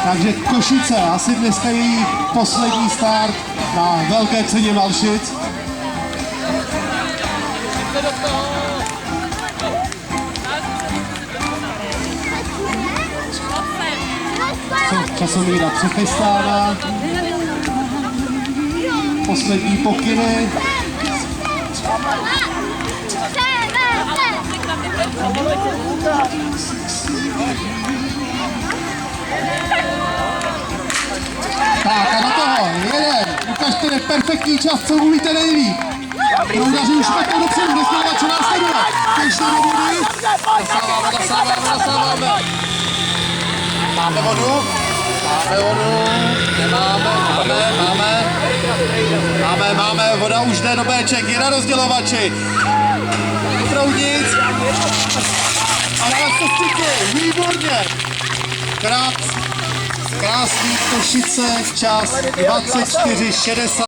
Takže Košice, asi dneska její poslední start na velké ceně Malšic. Časomíra přichystána. Poslední pokyny. Tak a na toho, jeden. Ukažte mi perfektní čas, co umíte nejlíp. Proudaři už špatně dopředu, nesmívat, co následuje. Ještě do vody. Zasáváme. Máme vodu? Máme vodu. Máme. Voda už jde do béček, je na rozdělovači. Proudnic. A dále se střiky, výborně. Krásný Košice, čas 24:60.